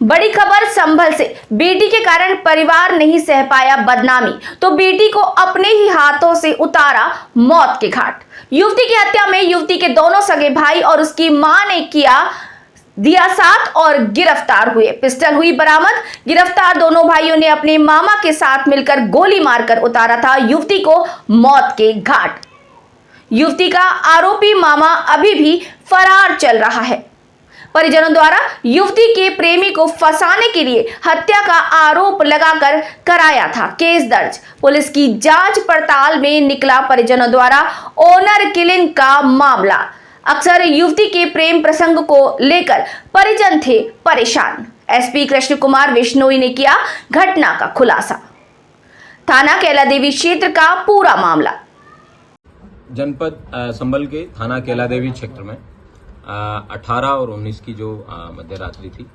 बड़ी खबर संभल से। बेटी के कारण परिवार नहीं सह पाया बदनामी तो बेटी को अपने ही हाथों से उतारा मौत के घाट। युवती की हत्या में युवती के दोनों सगे भाई और उसकी मां ने दिया साथ और गिरफ्तार हुए। पिस्टल हुई बरामद। गिरफ्तार दोनों भाइयों ने अपने मामा के साथ मिलकर गोली मारकर उतारा था युवती को मौत के घाट। युवती का आरोपी मामा अभी भी फरार चल रहा है। परिजनों द्वारा युवती के प्रेमी को फंसाने के लिए हत्या का आरोप लगाकर कराया था केस दर्ज। पुलिस की जांच पड़ताल में निकला परिजनों द्वारा ऑनर किलिंग का मामला। अक्सर युवती के प्रेम प्रसंग को लेकर परिजन थे परेशान। एसपी कृष्ण कुमार बिश्नोई ने किया घटना का खुलासा। थाना कैलादेवी क्षेत्र का पूरा मामला। जनपद संभल के थाना कैलादेवी क्षेत्र में 18 और 19 की जो मध्य रात्रि थी,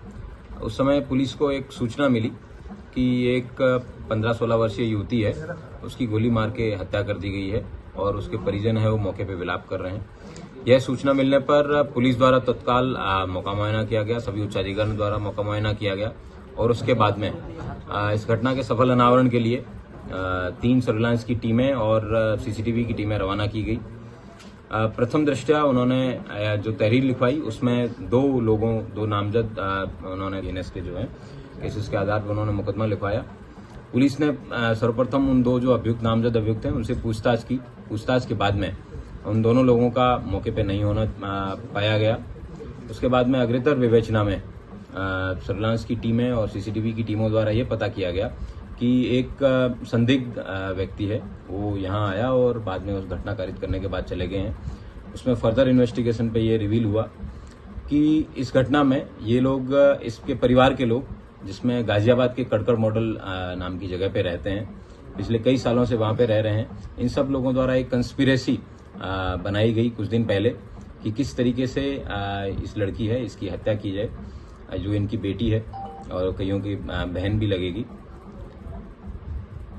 उस समय पुलिस को एक सूचना मिली कि एक 15-16 वर्षीय युवती है, उसकी गोली मार के हत्या कर दी गई है और उसके परिजन है वो मौके पे विलाप कर रहे हैं। यह सूचना मिलने पर पुलिस द्वारा तत्काल मौका मुआयना किया गया, सभी उच्चाधिकारियों द्वारा मौका मुआयना किया गया और उसके बाद में इस घटना के सफल अनावरण के लिए 3 सर्विलांस की टीमें और सीसीटीवी की टीमें रवाना की गई। प्रथम दृष्टया उन्होंने जो तहरीर लिखवाई उसमें दो नामजद उन्होंने एनएस के जो है केसेस के आधार पर उन्होंने मुकदमा लिखवाया। पुलिस ने सर्वप्रथम उन दो जो नामजद अभियुक्त हैं उनसे पूछताछ की। पूछताछ के बाद में उन दोनों लोगों का मौके पे नहीं होना पाया गया। उसके बाद में अग्रेतर विवेचना में सर्विलांस की टीमें और सीसीटीवी की टीमों द्वारा ये पता किया गया कि एक संदिग्ध व्यक्ति है वो यहाँ आया और बाद में उस घटना कारित करने के बाद चले गए हैं। उसमें फर्दर इन्वेस्टिगेशन पे ये रिवील हुआ कि इस घटना में ये लोग, इसके परिवार के लोग, जिसमें गाजियाबाद के कड़कड़ मॉडल नाम की जगह पे रहते हैं, पिछले कई सालों से वहां पे रह रहे हैं। इन सब लोगों द्वारा एक कंस्पिरेसी बनाई गई कुछ दिन पहले कि किस तरीके से इस लड़की है इसकी हत्या की जाए, जो इनकी बेटी है और कईयों की बहन भी लगेगी।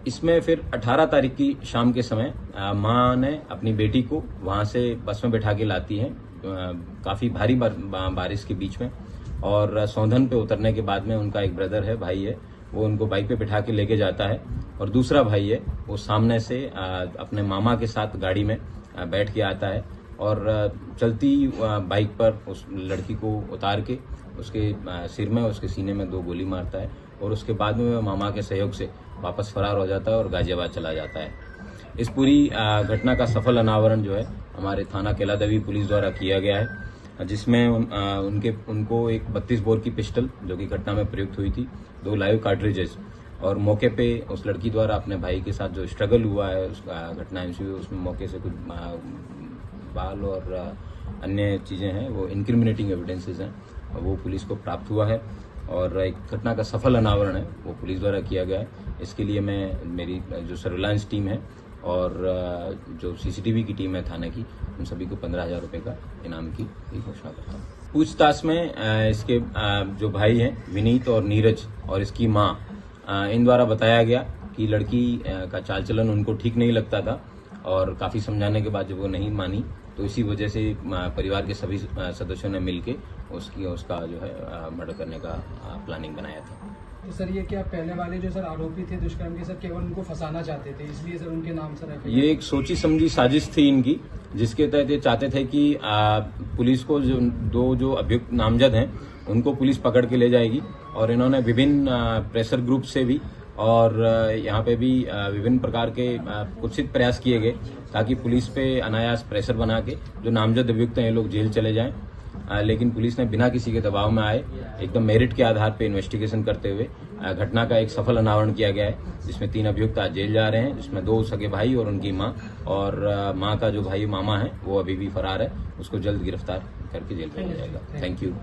इसमें फिर 18 तारीख की शाम के समय मां ने अपनी बेटी को वहां से बस में बैठा के लाती है काफी भारी बारिश के बीच में, और सौंधन पे उतरने के बाद में उनका एक ब्रदर है, भाई है, वो उनको बाइक पे बैठा के लेके जाता है और दूसरा भाई है वो सामने से अपने मामा के साथ गाड़ी में बैठ के आता है और चलती बाइक पर उस लड़की को उतार के उसके सिर में, उसके सीने में 2 गोली मारता है और उसके बाद में मामा के सहयोग से वापस फरार हो जाता है और गाजियाबाद चला जाता है। इस पूरी घटना का सफल अनावरण जो है हमारे थाना कैलादेवी पुलिस द्वारा किया गया है, जिसमें उनको एक 32 बोर की पिस्टल जो कि घटना में प्रयुक्त हुई थी, 2 लाइव कार्ट्रिजेस और मौके पे उस लड़की द्वारा अपने भाई के साथ जो स्ट्रगल हुआ है, उस घटना हुई उसमें मौके से कुछ बाल और अन्य चीजें हैं, वो इंक्रिमिनेटिंग एविडेंसेस हैं, वो पुलिस को प्राप्त हुआ है और एक घटना का सफल अनावरण है वो पुलिस द्वारा किया गया है। इसके लिए मैं मेरी जो सर्विलांस टीम है और जो सीसीटीवी की टीम है थाने की, उन सभी को 15,000 रुपए का इनाम की घोषणा करता हूँ। पूछताछ में इसके जो भाई हैं विनीत और नीरज और इसकी माँ, इन द्वारा बताया गया कि लड़की का चाल चलन उनको ठीक नहीं लगता था और काफी समझाने के बाद जब वो नहीं मानी तो इसी वजह से परिवार के सभी सदस्यों ने मिलके उसका जो है मर्डर करने का प्लानिंग बनाया था। तो सर ये क्या पहले वाले जो सर आरोपी थे दुष्कर्म के, सर केवल उनको फंसाना चाहते थे, इसलिए सर उनके नाम सर ये एक सोची समझी साजिश थी इनकी, जिसके तहत ये चाहते थे कि पुलिस को जो अभियुक्त नामजद हैं उनको पुलिस पकड़ के ले जाएगी और इन्होंने विभिन्न प्रेशर ग्रुप से भी और यहाँ पे भी विभिन्न प्रकार के कुत्सित प्रयास किए गए ताकि पुलिस पे अनायास प्रेशर बना के जो नामजद अभियुक्त हैं ये लोग जेल चले जाएं। लेकिन पुलिस ने बिना किसी के दबाव में आए एकदम मेरिट के आधार पे इन्वेस्टिगेशन करते हुए घटना का एक सफल अनावरण किया गया है, जिसमें 3 अभियुक्त आज जेल जा रहे हैं, जिसमें 2 सगे भाई और उनकी मां, और मां का जो भाई मामा है वो अभी भी फरार है, उसको जल्द गिरफ्तार करके जेल भेजा जाएगा। Thank you.